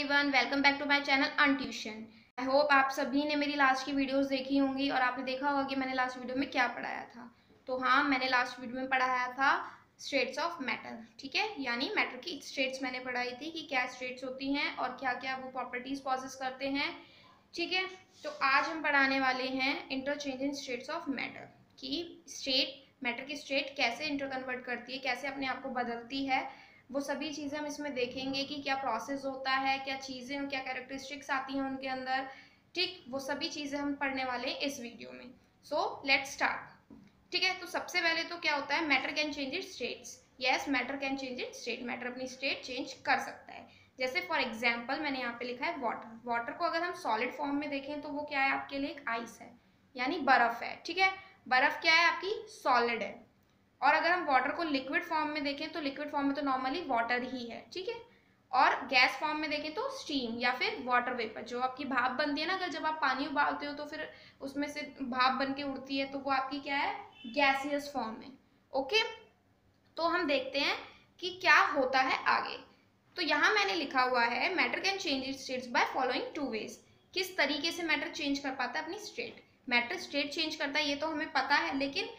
Everyone, welcome back to my channel Untuition. I hope आप सभी ने मेरी लास्ट की वीडियोस देखी होंगी और आपने देखा होगा कि मैंने लास्ट वीडियो में क्या पढ़ाया था। तो हाँ, मैंने लास्ट वीडियो में पढ़ाया था स्टेट्स ऑफ मैटर। ठीक है, यानी मैटर की स्टेट्स मैंने पढ़ाई थी कि क्या स्टेट्स होती हैं और क्या क्या वो प्रॉपर्टीज पॉजेस करते हैं। ठीक है, तो आज हम पढ़ाने वाले हैं interchange in states of matter कि स्टेट मैटर की स्टेट कैसे इंटर कन्वर्ट करती है, कैसे अपने आप को बदलती है। वो सभी चीज़ें हम इसमें देखेंगे कि क्या प्रोसेस होता है, क्या चीज़ें, क्या कैरेक्टरिस्टिक्स आती हैं उनके अंदर। ठीक, वो सभी चीज़ें हम पढ़ने वाले हैं इस वीडियो में। So let's start. ठीक है, तो सबसे पहले तो क्या होता है, matter can change its states. Yes, matter can change it's state. Matter अपनी स्टेट चेंज कर सकता है। जैसे फॉर एग्जाम्पल मैंने यहाँ पे लिखा है वाटर। वाटर को अगर हम सॉलिड फॉर्म में देखें तो वो क्या है, आपके लिए एक आइस है, यानी बर्फ है। ठीक है, बर्फ क्या है, आपकी सॉलिड है। और अगर हम वाटर को लिक्विड फॉर्म में देखें तो लिक्विड फॉर्म में तो नॉर्मली वाटर ही है। ठीक है, और गैस फॉर्म में देखें तो स्टीम या फिर वाटर वेपर, जो आपकी भाप बनती है ना, अगर जब आप पानी उबालते हो तो फिर उसमें से भाप बन के उड़ती है, तो वो आपकी क्या है, गैसियस फॉर्म है। ओके, तो हम देखते हैं कि क्या होता है आगे। तो यहाँ मैंने लिखा हुआ है matter can change its states by following two ways. किस तरीके से मैटर चेंज कर पाता है अपनी स्टेट। मैटर स्टेट चेंज करता है ये तो हमें पता है, लेकिन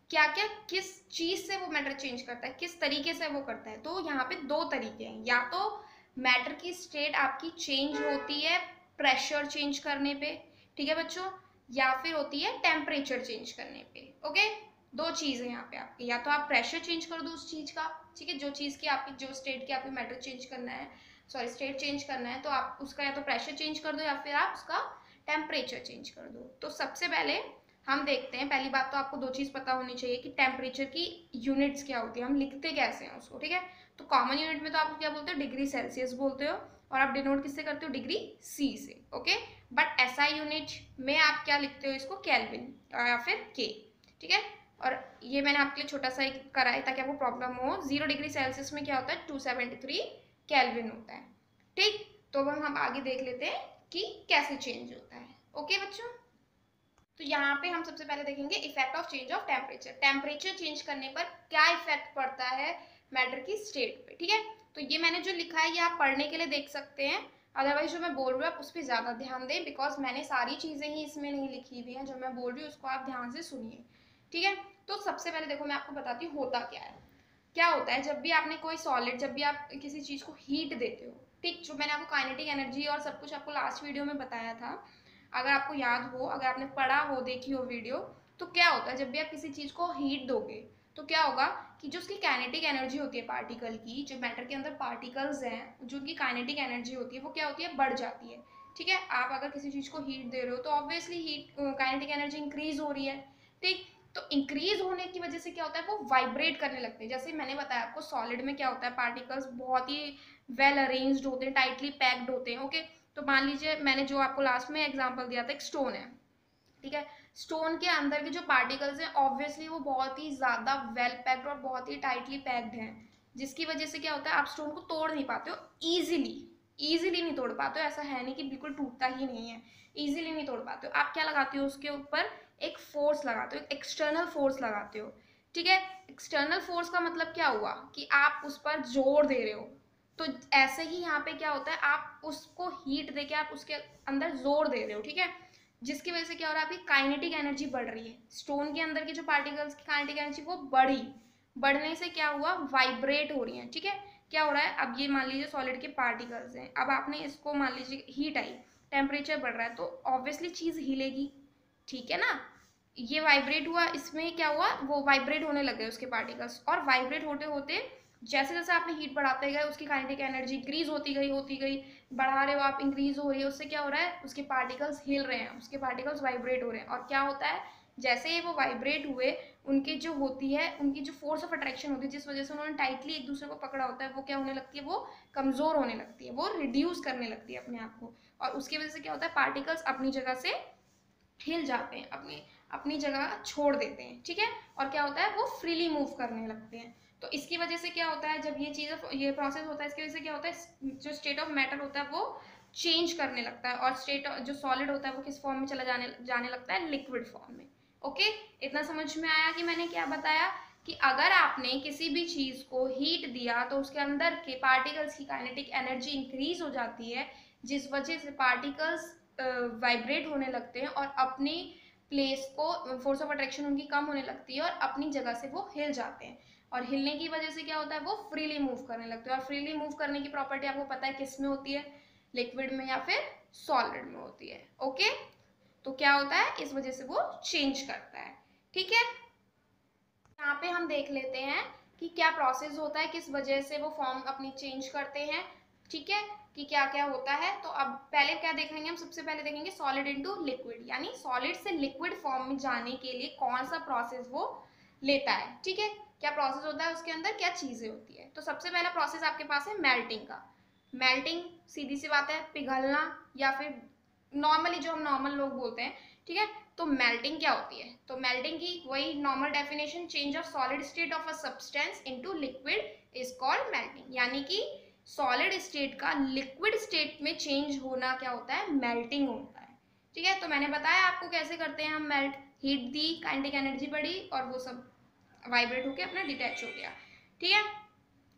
क्या क्या किस चीज से वो मैटर चेंज करता है, किस तरीके से वो करता है। तो यहाँ पे दो तरीके हैं। या तो मैटर की स्टेट आपकी चेंज होती है प्रेशर चेंज करने पे, ठीक है बच्चों, या फिर होती है टेम्परेचर चेंज करने पे। ओके, दो चीज है यहाँ पे आपकी। या तो आप प्रेशर चेंज कर दो उस चीज का, ठीक है, जो चीज की आपकी, जो स्टेट की आपकी मैटर चेंज करना है, सॉरी स्टेट चेंज करना है, तो आप उसका या तो प्रेशर चेंज कर दो या फिर आप उसका टेम्परेचर चेंज कर दो। तो सबसे पहले हम देखते हैं, पहली बात तो आपको दो चीज पता होनी चाहिए कि टेम्परेचर की यूनिट्स क्या होती है, हम लिखते कैसे हैं उसको। ठीक है, तो कॉमन यूनिट में तो आप क्या बोलते हो, डिग्री सेल्सियस बोलते हो, और आप डिनोट किससे करते हो, डिग्री सी से। ओके, बट एसआई यूनिट में आप क्या लिखते हो, इसको केल्विन या फिर के। ठीक है, और ये मैंने आपके लिए छोटा सा एक करा है ताकि आपको प्रॉब्लम हो। 0 डिग्री सेल्सियस में क्या होता है, 273 केल्विन होता है। ठीक, तो हम आगे देख लेते हैं कि कैसे चेंज होता है। ओके बच्चों, तो यहाँ पे हम सबसे पहले देखेंगे effect of change of temperature. Temperature change करने पर क्या इफेक्ट पड़ता है मैटर की स्टेट पे। ठीक है, तो ये मैंने जो लिखा है ये आप पढ़ने के लिए देख सकते हैं, अदरवाइज जो मैं बोल रही हूँ आप उस पर ज्यादा ध्यान दें, बिकॉज मैंने सारी चीजें ही इसमें नहीं लिखी हुई हैं। जो मैं बोल रही हूँ उसको आप ध्यान से सुनिए। ठीक है, तो सबसे पहले देखो मैं आपको बताती हूँ होता क्या है। क्या होता है, जब भी आपने कोई सॉलिड, जब भी आप किसी चीज को हीट देते हो, ठीक, जो मैंने आपको काइनेटिक एनर्जी और सब कुछ आपको लास्ट वीडियो में बताया था, अगर आपको याद हो, अगर आपने पढ़ा हो, देखी हो वीडियो, तो क्या होता है जब भी आप किसी चीज को हीट दोगे तो क्या होगा कि जो उसकी काइनेटिक एनर्जी होती है पार्टिकल की, जो मैटर के अंदर पार्टिकल्स हैं, जो उनकी काइनेटिक एनर्जी होती है वो क्या होती है, बढ़ जाती है। ठीक है, आप अगर किसी चीज को हीट दे रहे हो तो obviously heat kinetic energy increase हो रही है। ठीक, तो इंक्रीज होने की वजह से क्या होता है, वो वाइब्रेट करने लगते हैं। जैसे मैंने बताया आपको, सॉलिड में क्या होता है, पार्टिकल्स बहुत ही वेल अरेंज्ड होते हैं, टाइटली पैक्ड होते हैं। ओके, तो मान लीजिए मैंने जो आपको लास्ट में एग्जांपल दिया था, एक स्टोन है। ठीक है, स्टोन के अंदर के जो पार्टिकल्स हैं ऑब्वियसली वो बहुत ही ज्यादा वेल पैक्ड और बहुत ही टाइटली पैक्ड हैं, जिसकी वजह से क्या होता है, आप स्टोन को तोड़ नहीं पाते हो इजीली। इजीली नहीं तोड़ पाते हो, ऐसा है नहीं कि बिल्कुल टूटता ही नहीं है, इजीली नहीं तोड़ पाते हो। आप क्या लगाते हो उसके ऊपर, एक फोर्स लगाते हो, एक एक्सटर्नल फोर्स लगाते हो। ठीक है, एक्सटर्नल फोर्स का मतलब क्या हुआ कि आप उस पर जोर दे रहे हो। तो ऐसे ही यहाँ पे क्या होता है, आप उसको हीट देके आप उसके अंदर जोर दे रहे हो। ठीक है, जिसकी वजह से क्या हो रहा है, आपकी काइनेटिक एनर्जी बढ़ रही है। स्टोन के अंदर की जो पार्टिकल्स की काइनेटिक एनर्जी वो बढ़ी, बढ़ने से क्या हुआ, वाइब्रेट हो रही है। ठीक है, क्या हो रहा है, अब ये मान लीजिए सॉलिड के पार्टिकल्स हैं, अब आपने इसको मान लीजिए हीट आई, टेम्परेचर बढ़ रहा है, तो ऑब्वियसली चीज हिलेगी। ठीक है ना, ये वाइब्रेट हुआ, इसमें क्या हुआ, वो वाइब्रेट होने लग गए उसके पार्टिकल्स, और वाइब्रेट होते होते जैसे जैसे आपने हीट बढ़ाते गए उसकी काइनेटिक एनर्जी इंक्रीज होती गई, बढ़ा रहे हो आप, इंक्रीज हो रही है, उससे क्या हो रहा है, उसके पार्टिकल्स हिल रहे हैं, उसके पार्टिकल्स वाइब्रेट हो रहे हैं। और क्या होता है, जैसे ही वो वाइब्रेट हुए, उनकी जो होती है, उनकी जो फोर्स ऑफ अट्रैक्शन होती है, जिस वजह से उन्होंने टाइटली एक दूसरे को पकड़ा होता है, वो क्या होने लगती है, वो कमजोर होने लगती है, वो रिड्यूस करने लगती है अपने आप को। और उसकी वजह से क्या होता है, पार्टिकल्स अपनी जगह से हिल जाते हैं, अपनी अपनी जगह छोड़ देते हैं। ठीक है, और क्या होता है, वो फ्रीली मूव करने लगते हैं। तो इसकी वजह से क्या होता है, जब ये चीज़, ये प्रोसेस होता है, इसकी वजह से क्या होता है, जो स्टेट ऑफ मैटर होता है वो चेंज करने लगता है, और स्टेट जो सॉलिड होता है वो किस फॉर्म में चला जाने जाने लगता है, लिक्विड फॉर्म में। ओके, इतना समझ में आया कि मैंने क्या बताया, कि अगर आपने किसी भी चीज़ को हीट दिया तो उसके अंदर के पार्टिकल्स की काइनेटिक एनर्जी इंक्रीज हो जाती है, जिस वजह से पार्टिकल्स वाइब्रेट होने लगते हैं और अपनी प्लेस को, फोर्स ऑफ अट्रैक्शन उनकी कम होने लगती है और अपनी जगह से वो हिल जाते हैं। और हिलने की वजह से क्या होता है, वो फ्रीली मूव करने लगते हैं। और फ्रीली मूव करने की प्रॉपर्टी आपको पता है किस में होती है, लिक्विड में या फिर सॉलिड में होती है। ओके, तो क्या होता है, इस वजह से वो चेंज करता है। ठीक है, यहाँ पे हम देख लेते हैं कि क्या प्रोसेस होता है, किस वजह से वो फॉर्म अपनी चेंज करते हैं। ठीक है, कि क्या क्या होता है। तो अब पहले क्या देखेंगे हम, सबसे पहले देखेंगे सॉलिड इनटू लिक्विड, यानी सॉलिड से लिक्विड फॉर्म में जाने के लिए कौन सा प्रोसेस वो लेता है। ठीक है, क्या प्रोसेस होता है, उसके अंदर क्या चीजें होती है। तो सबसे पहला प्रोसेस आपके पास है मेल्टिंग का। मेल्टिंग सीधी सी बात है, पिघलना, या फिर नॉर्मली जो हम नॉर्मल लोग बोलते हैं। ठीक है, तो मेल्टिंग क्या होती है, तो मेल्टिंग की वही normal definition, change of solid state of a substance into liquid is called melting. यानी कि सॉलिड स्टेट का लिक्विड स्टेट में चेंज होना क्या होता है, मेल्टिंग होता है। ठीक है, तो मैंने बताया आपको कैसे करते हैं हम मेल्ट, हीट दी, काइनेटिक एनर्जी बढ़ी और वो सब वाइब्रेट होके अपना डिटैच हो गया। ठीक है,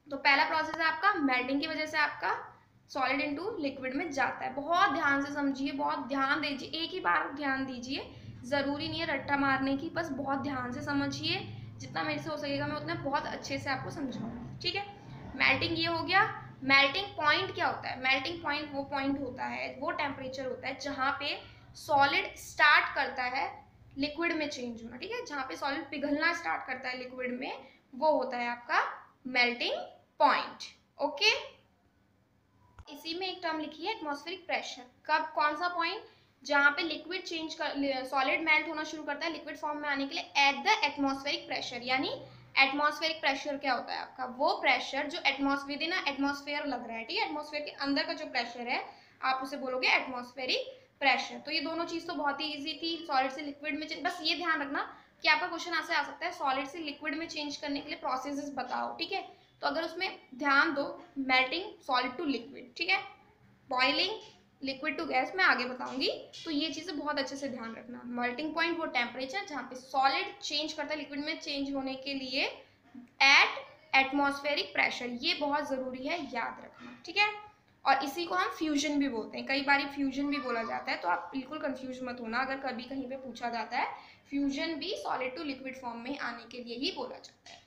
तो पहला प्रोसेस है आपका मेल्टिंग की वजह से आपका सॉलिड इनटू लिक्विड में जाता है। बहुत ध्यान से समझिए, बहुत ध्यान दीजिए, एक ही बार ध्यान दीजिए, जरूरी नहीं है रट्टा मारने की, बस बहुत ध्यान से समझिए। जितना मेरे से हो सकेगा मैं उतना बहुत अच्छे से आपको समझाऊंगा। ठीक है, मेल्टिंग ये हो गया। मेल्टिंग पॉइंट क्या होता है, मेल्टिंग पॉइंट वो पॉइंट होता है, वो टेम्परेचर होता है जहाँ पे सॉलिड स्टार्ट करता है लिक्विड में चेंज होना। ठीक है, जहाँ पे सॉलिड पिघलना स्टार्ट करता है लिक्विड में, वो होता है आपका मेल्टिंग पॉइंट। ओके, इसी में एक टर्म लिखी है एटमॉस्फेरिक प्रेशर। कब, कौन सा पॉइंट, जहां पे लिक्विड चेंज कर, सॉलिड मेल्ट होना शुरू करता है लिक्विड फॉर्म में आने के लिए एट द एटमॉस्फेरिक प्रेशर। यानी एटमॉस्फेरिक प्रेशर क्या होता है आपका, वो प्रेशर जो एटमॉस्फेयर विद इन एटमॉस्फेयर लग रहा है। ठीक है, एटमॉस्फेयर के अंदर का जो प्रेशर है आप उसे बोलोगे एटमॉस्फेरिक प्रेशर। तो ये दोनों चीज तो बहुत ही ईजी थी, सॉलिड से लिक्विड में बस ये ध्यान रखना कि आपका क्वेश्चन ऐसे आ सकता है, सॉलिड से लिक्विड में चेंज करने के लिए प्रोसेसेस बताओ। ठीक है, तो अगर उसमें ध्यान दो, मेल्टिंग सॉलिड टू लिक्विड, ठीक है, बॉइलिंग लिक्विड टू गैस, मैं आगे बताऊंगी। तो ये चीजें बहुत अच्छे से ध्यान रखना। मेल्टिंग पॉइंट वो टेम्परेचर जहाँ पे सॉलिड चेंज करता है लिक्विड में चेंज होने के लिए एट एटमॉस्फेरिक प्रेशर, ये बहुत जरूरी है, याद रखना। ठीक है, और इसी को हम फ्यूजन भी बोलते हैं, कई बार फ्यूजन भी बोला जाता है, तो आप बिल्कुल कंफ्यूज मत होना अगर कभी कहीं पे पूछा जाता है। फ्यूजन भी सॉलिड टू लिक्विड फॉर्म में आने के लिए ही बोला जाता है।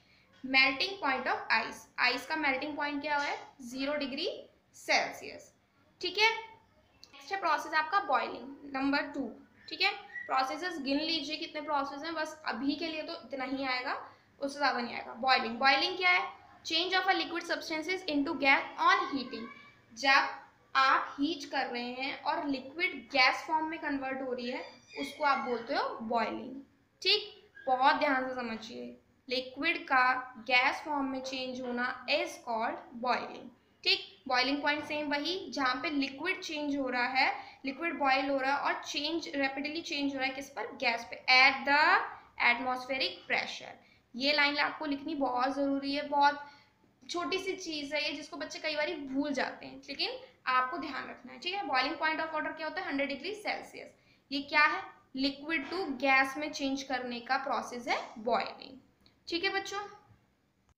Melting point of ice, ice का मेल्टिंग पॉइंट क्या है, 0 डिग्री सेल्सियस। ठीक है, नेक्स्ट है प्रोसेस आपका बॉइलिंग, नंबर 2। ठीक है, प्रोसेसेस गिन लीजिए कितने प्रोसेस हैं, बस अभी के लिए तो इतना ही आएगा, उससे ज्यादा नहीं आएगा। बॉइलिंग, बॉइलिंग क्या है, change of a liquid substances into gas on heating. जब आप हीट कर रहे हैं और लिक्विड गैस फॉर्म में कन्वर्ट हो रही है, उसको आप बोलते हो बॉइलिंग। ठीक, बहुत ध्यान से समझिए, लिक्विड का गैस फॉर्म में चेंज होना इज कॉल्ड बॉइलिंग। ठीक, बॉइलिंग पॉइंट सेम वही, जहाँ पे लिक्विड चेंज हो रहा है, लिक्विड बॉयल हो रहा है और चेंज रैपिडली चेंज हो रहा है किस पर, गैस पे, एट द एटमॉस्फेरिक प्रेशर। ये लाइन आपको लिखनी बहुत जरूरी है, बहुत छोटी सी चीज है ये, जिसको बच्चे कई बार भूल जाते हैं, लेकिन आपको ध्यान रखना है। ठीक है, बॉइलिंग पॉइंट ऑफ वाटर क्या होता है, 100 डिग्री सेल्सियस। ये क्या है, लिक्विड टू गैस में चेंज करने का प्रोसेस है बॉइलिंग। ठीक है बच्चों,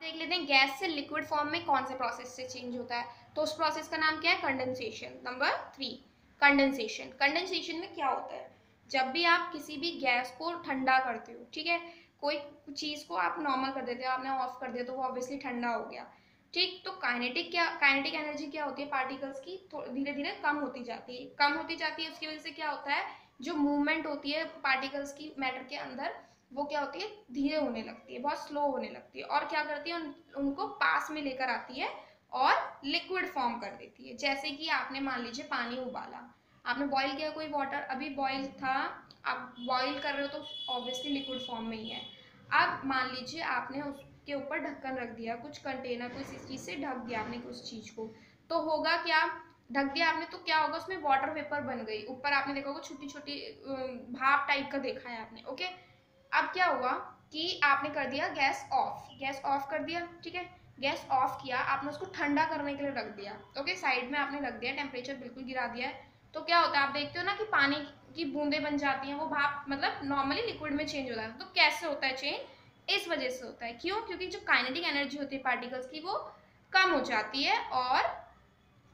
देख लेते हैं गैस से लिक्विड फॉर्म में कौन से प्रोसेस से चेंज होता है। तो उस प्रोसेस का नाम क्या है, कंडेंसेशन। Number 3, condensation. कंडेंसेशन में क्या होता है, जब भी आप किसी भी गैस को ठंडा करते हो, ठीक है, कोई चीज को आप नॉर्मल कर देते हो, आपने ऑफ कर दिया तो वो ऑब्वियसली ठंडा हो गया। ठीक, तो काइनेटिक क्या, काइनेटिक एनर्जी क्या होती है, पार्टिकल्स की धीरे धीरे कम होती जाती है, कम होती जाती है। उसकी वजह से क्या होता है, जो मूवमेंट होती है पार्टिकल्स की मैटर के अंदर, वो क्या होती है, धीरे होने लगती है, बहुत स्लो होने लगती है, और क्या करती है, उनको पास में लेकर आती है और लिक्विड फॉर्म कर देती है। जैसे कि आपने मान लीजिए पानी उबाला, आपने बॉईल किया कोई वाटर, अभी बॉईल था, आप बॉईल कर रहे हो तो ऑब्वियसली लिक्विड फॉर्म में ही है। अब मान लीजिए आपने उसके ऊपर ढक्कन रख दिया, कुछ कंटेनर, कुछ इस चीज से ढक दिया आपने उस चीज को, तो होगा क्या, ढक दिया आपने तो क्या होगा, उसमें वाटर वेपर बन गई, ऊपर आपने देखा होगा छोटी छोटी भाप टाइप का देखा है आपने। ओके, अब क्या हुआ कि आपने कर दिया गैस ऑफ, गैस ऑफ कर दिया। ठीक है, गैस ऑफ किया, आपने उसको ठंडा करने के लिए रख दिया। ओके, साइड में आपने रख दिया, टेम्परेचर बिल्कुल गिरा दिया है। तो क्या होता है, आप देखते हो ना कि पानी की बूंदें बन जाती हैं, वो भाप मतलब नॉर्मली लिक्विड में चेंज होता है। तो कैसे होता है चेंज, इस वजह से होता है। क्यों? क्योंकि जो काइनेटिक एनर्जी होती है पार्टिकल्स की वो कम हो जाती है और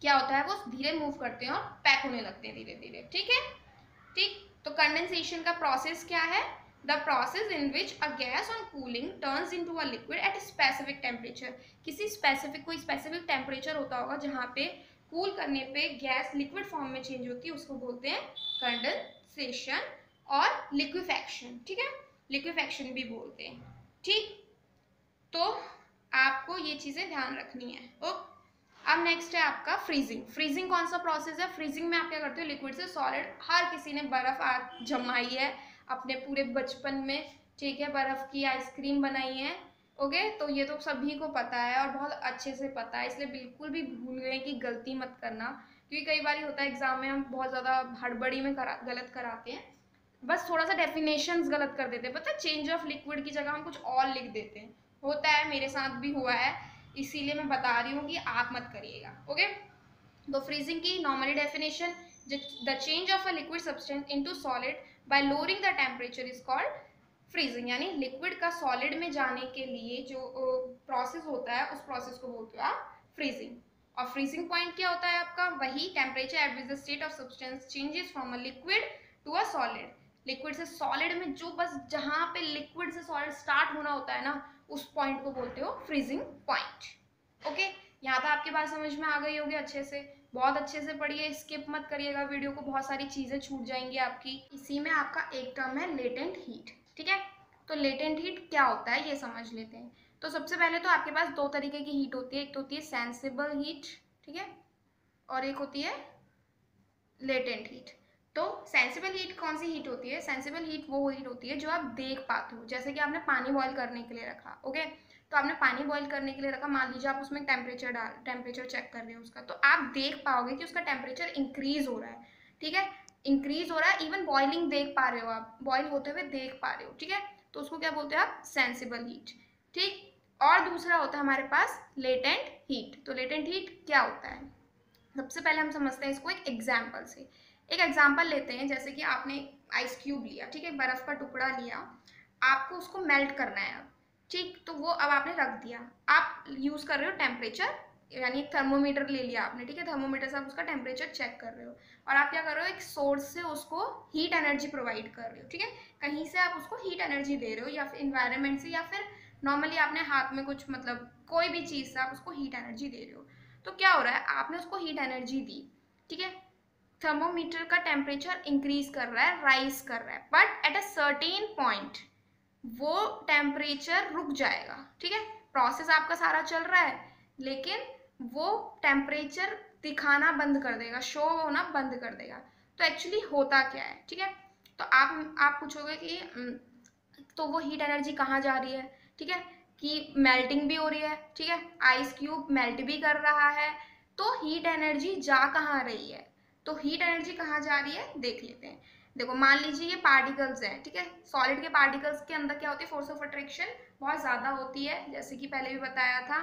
क्या होता है वो धीरे मूव करते हैं और पैक होने लगते हैं धीरे धीरे। ठीक है, ठीक। तो कंडेंसेशन का प्रोसेस क्या है? The process in which a gas on cooling turns into a liquid at specific temperature. किसी स्पेसिफिक कोई स्पेसिफिक टेम्परेचर होता होगा जहाँ पे कूल करने पे गैस लिक्विड फॉर्म में चेंज होती है, उसको बोलते हैं कंडेंसेशन और लिक्विफैक्शन। ठीक है, लिक्विफैक्शन भी बोलते हैं। ठीक, तो आपको ये चीजें ध्यान रखनी है। ओके, अब नेक्स्ट है आपका फ्रीजिंग। फ्रीजिंग कौन सा प्रोसेस है? फ्रीजिंग में आप क्या करते हो, लिक्विड से सॉलिड, हर किसी ने बर्फ जमाई है अपने पूरे बचपन में, ठीक है, बर्फ की आइसक्रीम बनाई है। ओके, तो ये तो सभी को पता है और बहुत अच्छे से पता है, इसलिए बिल्कुल भी भूलने की गलती मत करना, क्योंकि कई बार होता है एग्जाम में हम बहुत ज़्यादा हड़बड़ी में गलत कराते हैं, बस थोड़ा सा डेफिनेशंस गलत कर देते हैं। पता है, चेंज ऑफ लिक्विड की जगह हम कुछ और लिख देते हैं, होता है, मेरे साथ भी हुआ है, इसीलिए मैं बता रही हूँ कि आप मत करिएगा। ओके, तो फ्रीजिंग की normally definition, the change of a liquid substance into solid bye lowering the temperature is called freezing. यानी लिक्विड का सॉलिड में जाने के लिए जो प्रोसेस होता है उस प्रोसेस को बोलते हो आप फ्रीजिंग। और फ्रीजिंग पॉइंट क्या होता है आपका? वही temperature at which the state of substance changes from a liquid to a solid. Liquid से सॉलिड में जो बस जहां पे लिक्विड से सॉलिड स्टार्ट होना होता है ना, उस पॉइंट को बोलते हो फ्रीजिंग पॉइंट। ओके, यहाँ तक आपके बात समझ में आ गई होगी अच्छे से, बहुत अच्छे से पढ़िए, स्किप मत करिएगा वीडियो को, बहुत सारी चीजें छूट जाएंगी आपकी। इसी में आपका एक टर्म है लेटेंट हीट। ठीक है, तो लेटेंट हीट क्या होता है ये समझ लेते हैं। तो सबसे पहले तो आपके पास दो तरीके की हीट होती है, एक तो होती है सेंसिबल हीट, ठीक है, और एक होती है लेटेंट हीट। तो सेंसिबल हीट कौन सी हीट होती है? सेंसिबल हीट वो हीट होती है जो आप देख पाते हो, जैसे कि आपने पानी बॉईल करने के लिए रखा। ओके, तो आपने पानी बॉईल करने के लिए रखा, मान लीजिए आप उसमें टेम्परेचर चेक कर रहे हो उसका, तो आप देख पाओगे कि उसका टेम्परेचर इंक्रीज हो रहा है। ठीक है, इंक्रीज हो रहा है, इवन बॉइलिंग देख पा रहे हो आप, बॉईल होते हुए देख पा रहे हो। ठीक है, तो उसको क्या बोलते हैं आप? Sensible heat. ठीक, और दूसरा होता है हमारे पास लेटेंट हीट। तो लेटेंट हीट क्या होता है? सबसे पहले हम समझते हैं इसको एक एग्जाम्पल से। एक एग्जाम्पल लेते हैं, जैसे कि आपने आइस क्यूब लिया, ठीक है, बर्फ का टुकड़ा लिया, आपको उसको मेल्ट करना है अब। ठीक, तो वो अब आपने रख दिया, आप यूज कर रहे हो टेम्परेचर, यानी एक थर्मोमीटर ले लिया आपने, ठीक है, थर्मोमीटर से आप उसका टेम्परेचर चेक कर रहे हो, और आप क्या कर रहे हो, एक सोर्स से उसको हीट एनर्जी प्रोवाइड कर रहे हो। ठीक है, कहीं से आप उसको हीट एनर्जी दे रहे हो, या फिर इन्वायरमेंट से, या फिर नॉर्मली आपने हाथ में कुछ, मतलब कोई भी चीज से आप उसको हीट एनर्जी दे रहे हो। तो क्या हो रहा है, आपने उसको हीट एनर्जी दी, ठीक है, थर्मोमीटर का टेम्परेचर इंक्रीज कर रहा है, राइज कर रहा है, but at a certain point वो टेम्परेचर रुक जाएगा। ठीक है, प्रोसेस आपका सारा चल रहा है, लेकिन वो टेम्परेचर दिखाना बंद कर देगा, शो होना बंद कर देगा। तो एक्चुअली होता क्या है? ठीक है, तो आप पूछोगे कि तो वो हीट एनर्जी कहाँ जा रही है? ठीक है, कि मेल्टिंग भी हो रही है, ठीक है, आइस क्यूब मेल्ट भी कर रहा है, तो हीट एनर्जी जा कहाँ रही है? तो हीट एनर्जी कहाँ जा रही है देख लेते हैं। देखो, मान लीजिए ये पार्टिकल्स हैं, ठीक है, सॉलिड के पार्टिकल्स के अंदर क्या होती है? फोर्स ऑफ अट्रैक्शन बहुत ज्यादा होती है, जैसे कि पहले भी बताया था।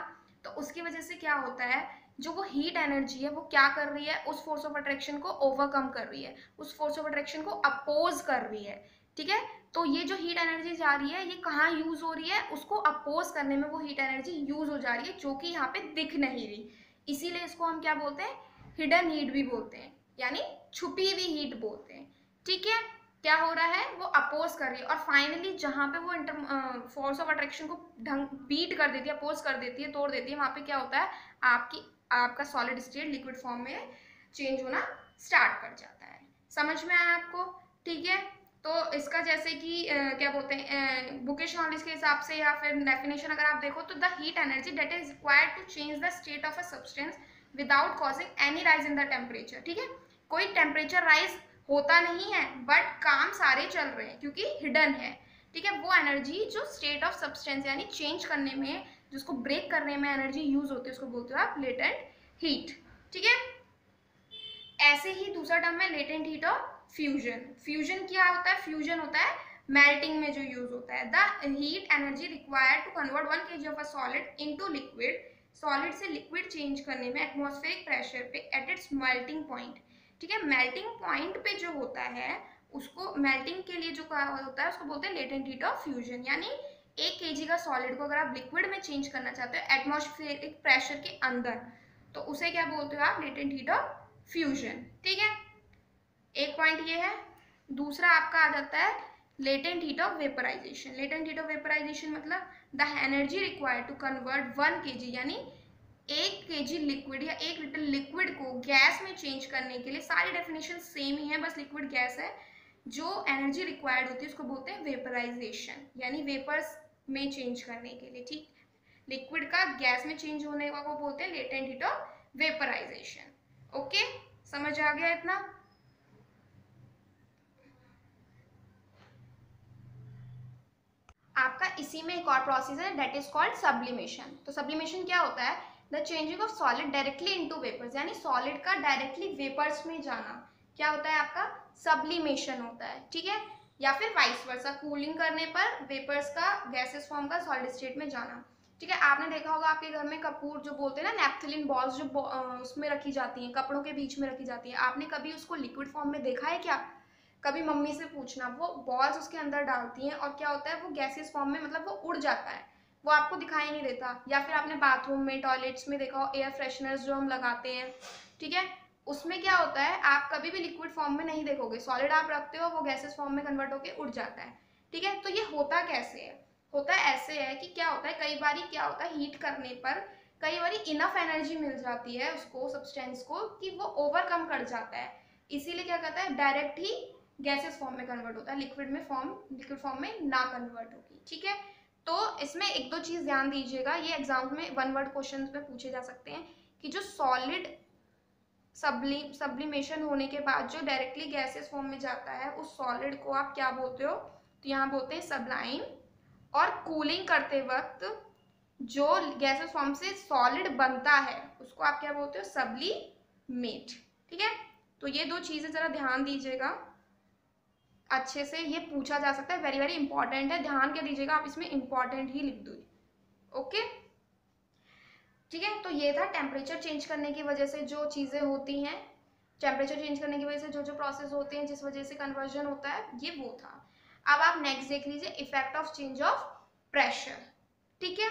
तो उसकी वजह से क्या होता है, जो वो हीट एनर्जी है वो क्या कर रही है, उस फोर्स ऑफ अट्रैक्शन को ओवरकम कर रही है, उस फोर्स ऑफ अट्रैक्शन को अपोज कर रही है। ठीक है, तो ये जो हीट एनर्जी जा रही है ये कहाँ यूज हो रही है? उसको अपोज करने में वो हीट एनर्जी यूज हो जा रही है, जो कि यहाँ पे दिख नहीं रही, इसीलिए इसको हम क्या बोलते हैं? हिडन हीट भी बोलते हैं, यानी छुपी हुई हीट बोलते हैं। ठीक है, क्या हो रहा है, वो अपोज कर रही है, और फाइनली जहां पे वो फोर्स ऑफ अट्रैक्शन को ढंग बीट कर देती है, अपोज कर देती है, तोड़ देती है, वहां पे क्या होता है, आपका सॉलिड स्टेट लिक्विड फॉर्म में चेंज होना स्टार्ट कर जाता है। समझ में आया आपको? ठीक है, तो इसका जैसे कि क्या बोलते हैं, बुकिश नॉलेज के हिसाब से या फिर डेफिनेशन अगर आप देखो तो the heat energy that is required to change the state of a substance without causing any rise in the temperature. ठीक है, कोई टेम्परेचर राइज होता नहीं है, बट काम सारे चल रहे हैं क्योंकि हिडन है। ठीक है, वो एनर्जी जो स्टेट ऑफ सब्सटेंस यानी चेंज करने में, जिसको ब्रेक करने में एनर्जी यूज होती है, उसको बोलते हो आप लेटेंट हीट। ठीक है, ऐसे ही दूसरा टर्म है लेटेंट हीट और फ्यूजन। फ्यूजन क्या होता है? फ्यूजन होता है मेल्टिंग में जो यूज होता है, the heat energy required to convert 1 kg of a solid into liquid, solid से लिक्विड चेंज करने में एटमॉस्फेरिक प्रेशर पे एट इट्स मेल्टिंग पॉइंट। ठीक है, मेल्टिंग पॉइंट पे जो होता है उसको मेल्टिंग के लिए जो होता है उसको बोलते हैं लेटेंट हीट ऑफ फ्यूजन, यानी 1 kg का सॉलिड को अगर आप लिक्विड में चेंज करना चाहते हो एटमॉस्फेरिक प्रेशर के अंदर, तो उसे क्या बोलते हो आप? Latent heat of fusion. ठीक है, एक पॉइंट ये है। दूसरा आपका आ जाता है latent heat of vaporisation. Latent heat of vaporisation मतलब the energy required to convert 1 kg यानी 1 kg लिक्विड या 1 लीटर लिक्विड को गैस में चेंज करने के लिए, सारी डेफिनेशन सेम ही है, बस लिक्विड गैस है, जो एनर्जी रिक्वायर्ड होती है उसको बोलते हैं वेपराइजेशन, यानी वेपर्स में चेंज करने के लिए। ठीक, लिक्विड का गैस में चेंज होने को बोलते हैं latent heat of vaporisation. Okay, समझ आ गया इतना? आपका इसी में एक और प्रोसेस है दैट इज कॉल्ड सब्लिमेशन। तो सब्लिमेशन क्या होता है? The changing of solid directly into vapours, यानी सॉलिड का डायरेक्टली वेपर्स में जाना, क्या होता है आपका? सब्लिमेशन होता है। ठीक है, या फिर वाइस वर्सा, कूलिंग करने पर वेपर्स का गैसेस फॉर्म का सॉलिड स्टेट में जाना। ठीक है, आपने देखा होगा आपके घर में कपूर जो बोलते हैं ना, नैप्थलिन बॉल्स जो उसमें रखी जाती हैं, कपड़ों के बीच में रखी जाती है, आपने कभी उसको लिक्विड फॉर्म में देखा है क्या? कभी मम्मी से पूछना, वो बॉल्स उसके अंदर डालती हैं और क्या होता है, वो गैसेस फॉर्म में, मतलब वो उड़ जाता है, वो आपको दिखाई नहीं देता। या फिर आपने बाथरूम में, टॉयलेट्स में देखा हो एयर फ्रेशनर्स जो हम लगाते हैं, ठीक है, उसमें क्या होता है, आप कभी भी लिक्विड फॉर्म में नहीं देखोगे, सॉलिड आप रखते हो, वो गैसेस फॉर्म में कन्वर्ट होकर उड़ जाता है। ठीक है, तो ये होता कैसे है? होता ऐसे है कि क्या होता है, कई बार क्या होता है, हीट करने पर कई बार इनफ एनर्जी मिल जाती है उसको, सब्सटेंस को, कि वो ओवरकम कर जाता है, इसीलिए क्या कहता है, डायरेक्ट ही गैसेस फॉर्म में कन्वर्ट होता है, लिक्विड फॉर्म में ना कन्वर्ट होगी। ठीक है, तो इसमें एक दो चीज ध्यान दीजिएगा, ये एग्जाम में 1 वर्ड क्वेश्चन में पूछे जा सकते हैं कि जो सॉलिड सब्लिमेशन होने के बाद जो डायरेक्टली गैसेस फॉर्म में जाता है, उस सॉलिड को आप क्या बोलते हो? तो यहाँ बोलते हैं सब्लाइम। और कूलिंग करते वक्त जो गैसेस फॉर्म से सॉलिड बनता है उसको आप क्या बोलते हो? सब्लिमेट। ठीक है, तो ये दो चीजें जरा ध्यान दीजिएगा अच्छे से, ये पूछा जा सकता है, वेरी वेरी इंपॉर्टेंट है, ध्यान क्या दीजिएगा आप, इसमें इंपॉर्टेंट ही लिख दो। ओके, ठीक है, तो ये था टेम्परेचर चेंज करने की वजह से जो चीजें होती हैं, टेम्परेचर चेंज करने की वजह से जो जो प्रोसेस होते हैं जिस वजह से कन्वर्जन होता है, ये वो था। अब आप नेक्स्ट देख लीजिए, effect of change of pressure. ठीक है,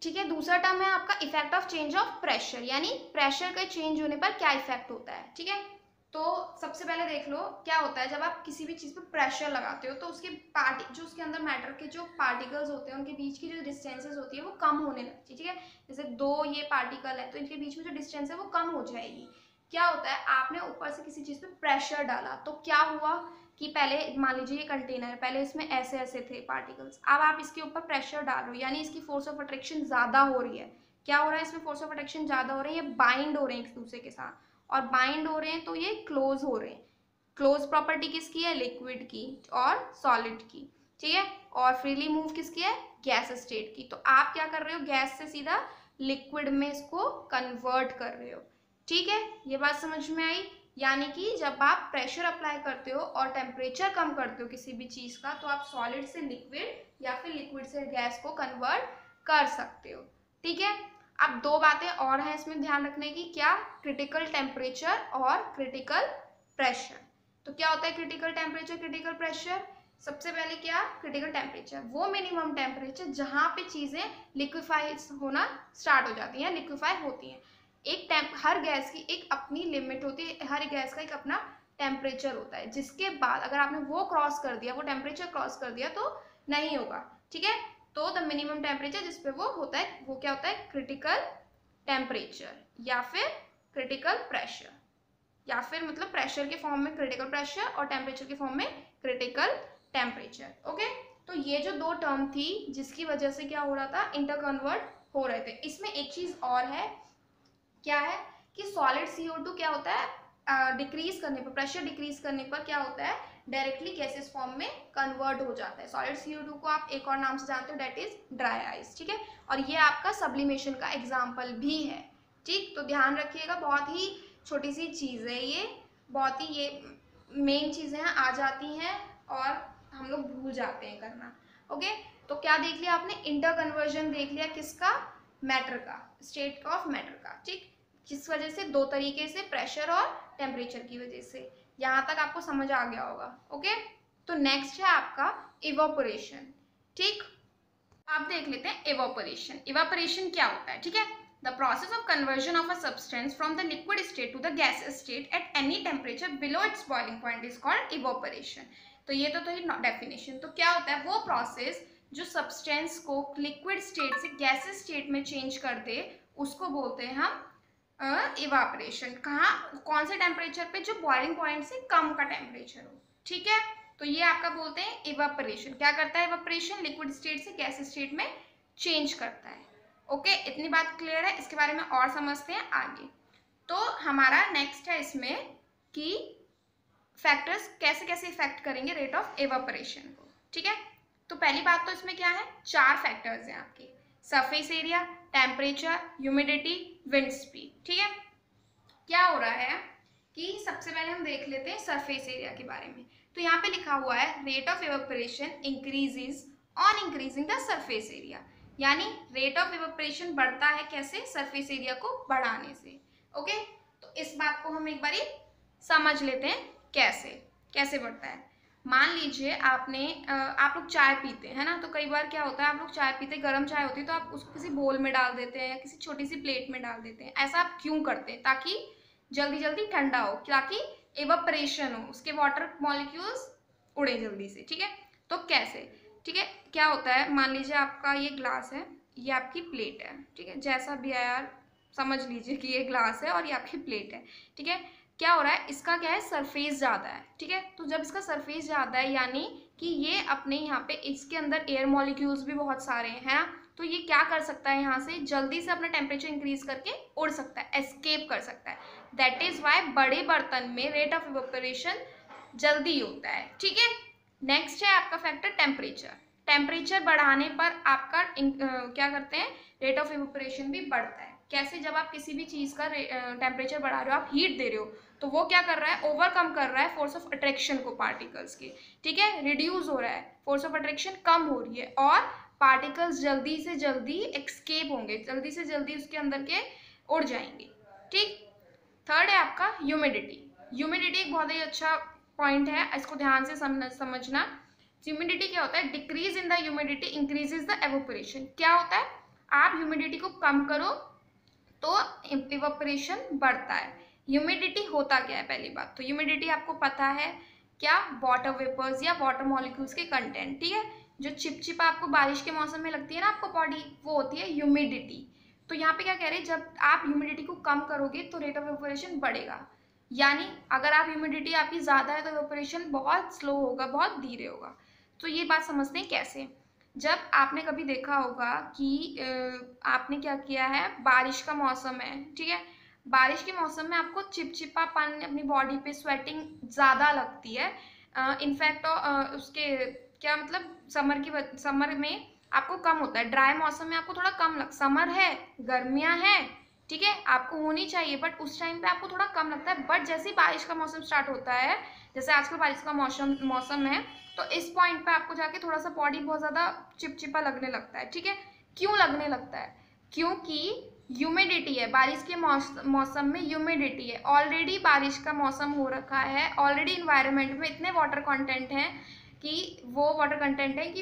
ठीक है, दूसरा टर्म है आपका effect of change of pressure, यानी प्रेशर के चेंज होने पर क्या इफेक्ट होता है। ठीक है, तो सबसे पहले देख लो क्या होता है, जब आप किसी भी चीज पर प्रेशर लगाते हो तो उसके जो उसके अंदर मैटर के जो पार्टिकल्स होते हैं उनके बीच की जो डिस्टेंसेस होती है वो कम होने लगती है। ठीक है, जैसे 2 ये पार्टिकल है तो इनके बीच में जो डिस्टेंस है वो कम हो जाएगी। क्या होता है, आपने ऊपर से किसी चीज पे प्रेशर डाला तो क्या हुआ कि पहले मान लीजिए ये कंटेनर, पहले इसमें ऐसे ऐसे थे पार्टिकल्स, अब आप इसके ऊपर प्रेशर डाल रहे हो, यानी इसकी फोर्स ऑफ अट्रैक्शन ज्यादा हो रही है। क्या हो रहा है, इसमें फोर्स ऑफ अट्रैक्शन ज्यादा हो रही है, ये बाइंड हो रहे हैं एक दूसरे के साथ, और बाइंड हो रहे हैं तो ये क्लोज हो रहे हैं। क्लोज प्रॉपर्टी किसकी है? लिक्विड की और सॉलिड की। ठीक है, और फ्रीली मूव किसकी है? गैस स्टेट की। तो आप क्या कर रहे हो, गैस से सीधा लिक्विड में इसको कन्वर्ट कर रहे हो। ठीक है, ये बात समझ में आई? यानी कि जब आप प्रेशर अप्लाई करते हो और टेम्परेचर कम करते हो किसी भी चीज का, तो आप सॉलिड से लिक्विड या फिर लिक्विड से गैस को कन्वर्ट कर सकते हो। ठीक है, अब 2 बातें और हैं इसमें ध्यान रखने की, क्या? क्रिटिकल टेम्परेचर और क्रिटिकल प्रेशर। तो क्या होता है क्रिटिकल टेम्परेचर, क्रिटिकल प्रेशर? सबसे पहले क्या? क्रिटिकल टेम्परेचर वो मिनिमम टेम्परेचर जहां पे चीजें लिक्विफाई होना स्टार्ट हो जाती हैं, लिक्विफाई होती हैं। हर गैस की एक अपनी लिमिट होती है, हर गैस का एक अपना टेम्परेचर होता है, जिसके बाद अगर आपने वो क्रॉस कर दिया, वो टेम्परेचर क्रॉस कर दिया तो नहीं होगा। ठीक है, तो द मिनिमम टेम्परेचर जिस पे वो होता है वो क्या होता है? क्रिटिकल टेम्परेचर या फिर क्रिटिकल प्रेशर, या फिर मतलब प्रेशर के फॉर्म में क्रिटिकल प्रेशर और टेम्परेचर के फॉर्म में क्रिटिकल टेम्परेचर। ओके, तो ये जो 2 टर्म थी जिसकी वजह से क्या हो रहा था, इंटरकन्वर्ट हो रहे थे। इसमें एक चीज और है, क्या है कि सॉलिड CO2 क्या होता है, डिक्रीज करने पर, प्रेशर डिक्रीज करने पर क्या होता है, डायरेक्टली गैसेस फॉर्म में कन्वर्ट हो जाता है। सॉलिड CO2 को आप एक और नाम से जानते हो, डेट इज ड्राई आइस। ठीक है, और ये आपका सब्लिमेशन का एग्जाम्पल भी है। ठीक, तो ध्यान रखिएगा, बहुत ही छोटी सी चीज है ये, बहुत ही ये मेन चीजें हैं, आ जाती हैं और हम लोग भूल जाते हैं करना। ओके, तो क्या देख लिया आपने? इंटर कन्वर्जन देख लिया, किसका? मैटर का, स्टेट ऑफ मैटर का। ठीक, किस वजह से? 2 तरीके से, प्रेशर और टेम्परेचर की वजह से। यहाँ तक आपको समझ आ गया होगा। ओके, तो नेक्स्ट है आपका इवापोरेशन। ठीक, आप देख लेते हैं इवापोरेशन। इवापोरेशन क्या होता है, ठीक है। The process of conversion of a substance from the liquid state to the gas state at any temperature below its boiling point is called evaporation. तो ये तो ही डेफिनेशन। तो क्या होता है वो प्रोसेस जो सब्सटेंस को लिक्विड स्टेट से गैसेस स्टेट में चेंज कर दे, उसको बोलते हैं हम इवापोरेशन। कहाँ, कौन से टेम्परेचर पे, जो बॉइलिंग पॉइंट से कम का टेम्परेचर हो, ठीक है। तो ये आपका बोलते हैं इवापोरेशन। क्या करता है इवापोरेशन, लिक्विड स्टेट से गैस स्टेट में चेंज करता है। ओके, इतनी बात क्लियर है। इसके बारे में और समझते हैं आगे। तो हमारा नेक्स्ट है इसमें कि फैक्टर्स कैसे कैसे इफेक्ट करेंगे रेट ऑफ इवापोरेशन को, ठीक है। तो पहली बात तो इसमें क्या है, 4 फैक्टर्स हैं आपके, surface area, temperature, humidity, wind speed, ठीक है। क्या हो रहा है कि सबसे पहले हम देख लेते हैं सरफेस एरिया के बारे में। तो यहाँ पे लिखा हुआ है rate of evaporation increases on increasing the surface area, यानी रेट ऑफ इवेपोरेशन बढ़ता है कैसे, सरफेस एरिया को बढ़ाने से। ओके, तो इस बात को हम एक बारी समझ लेते हैं कैसे कैसे बढ़ता है। मान लीजिए आपने आप लोग चाय पीते हैं ना, तो कई बार क्या होता है, आप लोग चाय पीते, गर्म चाय होती है तो आप उसको किसी बोल में डाल देते हैं या किसी छोटी सी प्लेट में डाल देते हैं। ऐसा आप क्यों करते हैं, ताकि जल्दी जल्दी ठंडा हो, ताकि इवेपोरेशन हो, उसके वाटर मॉलिक्यूल्स उड़े जल्दी से, ठीक है। तो कैसे, ठीक है, क्या होता है, मान लीजिए आपका ये ग्लास है, ये आपकी प्लेट है, ठीक है, जैसा भी है यार समझ लीजिए कि ये ग्लास है और ये आपकी प्लेट है, ठीक है। क्या हो रहा है, इसका क्या है, सरफेस ज़्यादा है, ठीक है। तो जब इसका सरफेस ज़्यादा है, यानी कि ये अपने यहाँ पे इसके अंदर एयर मॉलिक्यूल्स भी बहुत सारे हैं, तो ये क्या कर सकता है, यहाँ से जल्दी से अपना टेम्परेचर इंक्रीज करके उड़ सकता है, एस्केप कर सकता है। दैट इज वाई बड़े बर्तन में रेट ऑफ इवेपोरेशन जल्दी होता है, ठीक है। नेक्स्ट है आपका फैक्टर टेम्परेचर। टेम्परेचर बढ़ाने पर आपका क्या करते हैं, रेट ऑफ इवेपोरेशन भी बढ़ता है। कैसे, जब आप किसी भी चीज़ का टेम्परेचर बढ़ा रहे हो, आप हीट दे रहे हो, तो वो क्या कर रहा है, ओवरकम कर रहा है फोर्स ऑफ अट्रैक्शन को पार्टिकल्स के, ठीक है, रिड्यूस हो रहा है, फोर्स ऑफ अट्रैक्शन कम हो रही है और पार्टिकल्स जल्दी से जल्दी एक्सकेप होंगे, जल्दी से जल्दी उसके अंदर के उड़ जाएंगे, ठीक। थर्ड है आपका ह्यूमिडिटी। ह्यूमिडिटी एक बहुत ही अच्छा पॉइंट है, इसको ध्यान से समझना। ह्यूमिडिटी क्या होता है, decrease in the humidity increases the evaporation. क्या होता है, आप ह्यूमिडिटी को कम करो तो इवेपोरेशन बढ़ता है। ह्यूमिडिटी होता क्या है, पहली बात तो ह्यूमिडिटी आपको पता है क्या, वाटर वेपर्स या वाटर मॉलिक्यूल्स के कंटेंट, ठीक है। जो चिपचिपा आपको बारिश के मौसम में लगती है ना आपको बॉडी, वो होती है ह्यूमिडिटी। तो यहाँ पे क्या कह रहे हैं, जब आप ह्यूमिडिटी को कम करोगे तो रेट ऑफ इवेपोरेशन बढ़ेगा, यानी अगर आप ह्यूमिडिटी आपकी ज़्यादा है तो इवेपोरेशन बहुत स्लो होगा, बहुत धीरे होगा। तो ये बात समझते हैं कैसे। जब आपने कभी देखा होगा कि आपने क्या किया है, बारिश का मौसम है, ठीक है, बारिश के मौसम में आपको चिपचिपापन अपनी बॉडी पे, स्वेटिंग ज़्यादा लगती है। इनफैक्ट उसके क्या मतलब, समर में आपको कम होता है, ड्राई मौसम में आपको थोड़ा कम समर है, गर्मियाँ हैं, ठीक है, आपको होनी चाहिए, बट उस टाइम पे आपको थोड़ा कम लगता है। बट जैसे ही बारिश का मौसम स्टार्ट होता है, जैसे आजकल बारिश का मौसम है, तो इस पॉइंट पे आपको जाके थोड़ा सा बॉडी बहुत ज़्यादा चिपचिपा लगने लगता है, ठीक है। क्यों लगने लगता है, क्योंकि ह्यूमिडिटी है, बारिश के मौसम में ह्यूमिडिटी है, ऑलरेडी बारिश का मौसम हो रखा है, ऑलरेडी इन्वायरमेंट में इतने वाटर कंटेंट हैं कि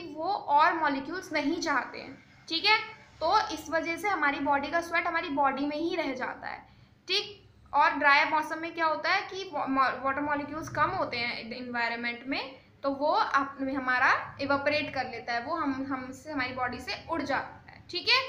वो और मॉलिक्यूल्स नहीं चाहते हैं, ठीक है। तो इस वजह से हमारी बॉडी का स्वेट हमारी बॉडी में ही रह जाता है, ठीक। और ड्राई मौसम में क्या होता है कि वाटर मॉलिक्यूल्स कम होते हैं इन्वायरमेंट में, तो वो हमारा इवेपोरेट कर लेता है, वो हमसे हमारी बॉडी से उड़ जाता है, ठीक है।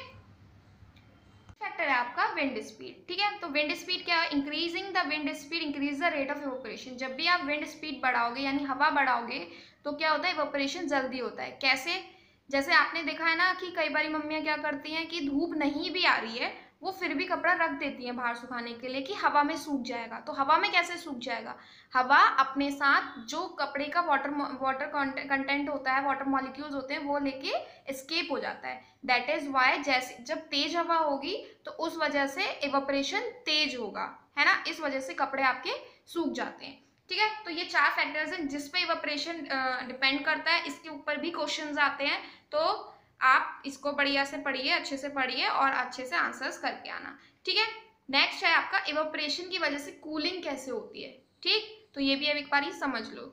फैक्टर है आपका विंड स्पीड, ठीक है। तो विंड स्पीड क्या है, increasing the wind speed increase the rate of evaporation. जब भी आप विंड स्पीड बढ़ाओगे यानी हवा बढ़ाओगे तो क्या होता है, इवेपोरेशन जल्दी होता है। कैसे, जैसे आपने देखा है ना कि कई बारी मम्मियाँ क्या करती हैं कि धूप नहीं भी आ रही है, वो फिर भी कपड़ा रख देती हैं बाहर सुखाने के लिए कि हवा में सूख जाएगा। तो हवा में कैसे सूख जाएगा, हवा अपने साथ जो कपड़े का वाटर कंटेंट होता है, वाटर मॉलिक्यूल्स होते हैं, वो लेके एस्केप हो जाता है। दैट इज वाई जैसे जब तेज हवा होगी तो उस वजह से इवेपोरेशन तेज होगा, है ना, इस वजह से कपड़े आपके सूख जाते हैं, ठीक है। तो ये 4 फैक्टर्स हैं जिस पे इवेपोरेशन डिपेंड करता है। इसके ऊपर भी क्वेश्चंस आते हैं, तो आप इसको बढ़िया से पढ़िए, अच्छे से पढ़िए और अच्छे से आंसर्स करके आना, ठीक है। नेक्स्ट है आपका इवेपोरेशन की वजह से कूलिंग कैसे होती है, ठीक। तो ये भी अब एक बार ही समझ लो।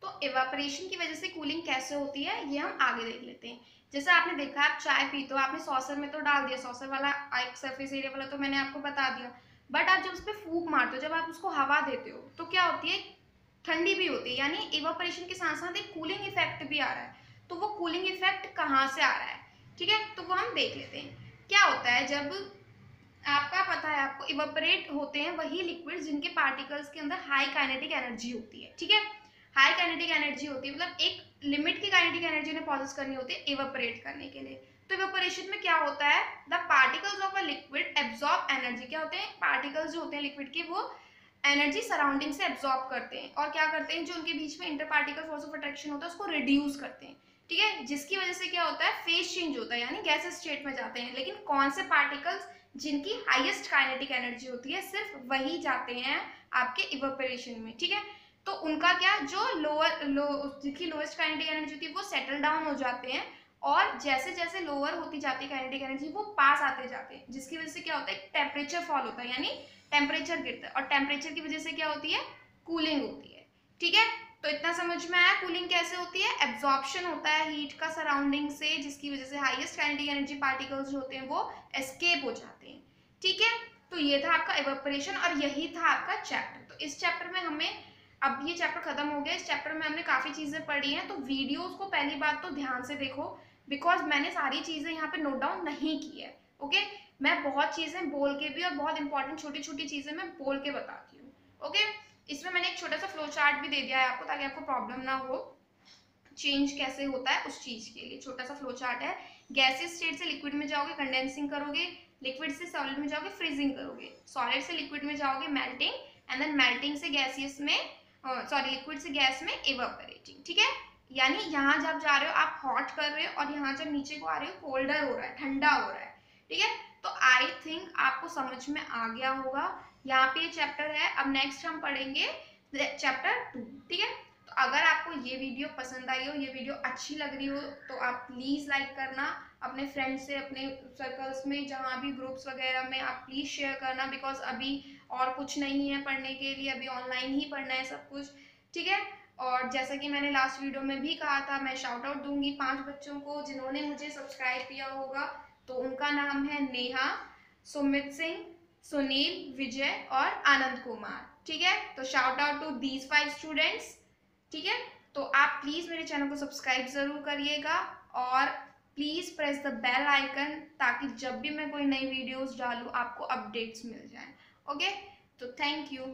तो इवापोरेशन की वजह से कूलिंग कैसे होती है ये हम आगे देख लेते हैं। जैसे आपने देखा, आप चाय पीते हो, आपने सॉसर में तो डाल दिया, सॉसर वाला एक सरफेस एरिया वाला तो मैंने आपको बता दिया, बट आप जब उस पर फूंक मारते हो, जब आप उसको हवा देते हो तो क्या होती है, ठंडी भी होती है, यानी इवापोरेशन के साथ साथ एक कूलिंग इफेक्ट भी आ रहा है। तो वो कूलिंग इफेक्ट कहाँ से आ रहा है, ठीक है, तो वो हम देख लेते हैं। क्या होता है, जब आपका पता है आपको, इवापोरेट होते हैं वही लिक्विड जिनके पार्टिकल्स के अंदर हाई काइनेटिक एनर्जी होती है, ठीक है। हाई काइनेटिक एनर्जी होती है मतलब एक लिमिट की काइनेटिक एनर्जी उन्हें पॉसेस करनी होती है इवापोरेट करने के लिए। तो इवापोरेशन में क्या होता है, the particles of a liquid absorb energy. क्या होते हैं, पार्टिकल्स जो होते हैं लिक्विड के, वो एनर्जी सराउंडिंग से एब्जॉर्ब करते हैं और क्या करते हैं, जो उनके बीच में inter particle force of attraction होता है उसको रिड्यूस करते हैं, ठीक है। जिसकी वजह से क्या होता है, फेज चेंज होता है, यानी गैस स्टेट में जाते हैं। लेकिन कौन से पार्टिकल्स जिनकी हाईएस्ट काइनेटिक एनर्जी होती है, सिर्फ वही जाते हैं आपके इवापोरेशन में, ठीक है। तो उनका क्या, जो जिनकी लोएस्ट काइनेटिक एनर्जी होती है वो सेटल डाउन हो जाते हैं, और जैसे जैसे लोअर होती जाती है काइनेटिक एनर्जी वो पास आते जाते हैं, जिसकी वजह से क्या होता है, टेम्परेचर फॉल होता है, यानी टेम्परेचर गिरता है, और टेम्परेचर की वजह से क्या होती है, कूलिंग होती है, ठीक है। तो इतना समझ में आया कूलिंग कैसे होती है। एब्जॉर्प्शन होता है हीट का सराउंडिंग से, जिसकी वजह से हाईएस्ट काइनेटिक एनर्जी पार्टिकल्स जो होते हैं वो एस्केप हो जाते हैं, ठीक है। तो ये था आपका इवेपोरेशन और यही था आपका चैप्टर। तो इस चैप्टर में हमें, अब ये चैप्टर खत्म हो गया, इस चैप्टर में हमने काफी चीजें पढ़ी हैं। तो वीडियोस को पहली बात तो ध्यान से देखो, बिकॉज मैंने सारी चीजें यहाँ पे नोट डाउन नहीं की है, ओके। मैं बहुत चीजें बोल के भी और बहुत इंपॉर्टेंट छोटी छोटी चीजें मैं बोल के बताती हूँ, ओके। इसमें मैंने एक छोटा सा फ्लो चार्ट भी दे दिया है आपको, ताकि आपको प्रॉब्लम ना हो। चेंज कैसे होता है उस चीज के लिए छोटा सा फ्लो चार्ट है। गैसियस स्टेट से लिक्विड में जाओगे, कंडेंसिंग करोगे, लिक्विड से सॉलिड में जाओगे, फ्रीजिंग करोगे, सॉलिड से लिक्विड में जाओगे, मेल्टिंग, एंड देन मेल्टिंग से गैसियस में, सॉरी लिक्विड से गैस में इवेपोरेटिंग, ठीक है। यानी यहाँ जब जा रहे हो आप हॉट कर रहे हो, और यहाँ जब नीचे को आ रहे हो कोल्डर हो रहा है, ठंडा हो रहा है, ठीक है। तो आई थिंक आपको समझ में आ गया होगा। यहाँ पे चैप्टर है, अब नेक्स्ट हम पढ़ेंगे चैप्टर 2, ठीक है। तो अगर आपको ये वीडियो पसंद आई हो, ये वीडियो अच्छी लग रही हो, तो आप प्लीज़ लाइक करना, अपने फ्रेंड्स से, अपने सर्कल्स में, जहाँ भी ग्रुप्स वगैरह में आप प्लीज़ शेयर करना, बिकॉज अभी और कुछ नहीं है पढ़ने के लिए, अभी ऑनलाइन ही पढ़ना है सब कुछ, ठीक है। और जैसा कि मैंने लास्ट वीडियो में भी कहा था, मैं शाउट आउट दूंगी 5 बच्चों को जिन्होंने मुझे सब्सक्राइब किया होगा। तो उनका नाम है नेहा, सुमित सिंह, सुनील, विजय और आनंद कुमार, ठीक है। तो shout out to these 5 students, ठीक है। तो आप प्लीज मेरे चैनल को सब्सक्राइब जरूर करिएगा, और please press the bell icon, ताकि जब भी मैं कोई नई वीडियोस डालूं आपको अपडेट्स मिल जाएं, ओके। तो थैंक यू।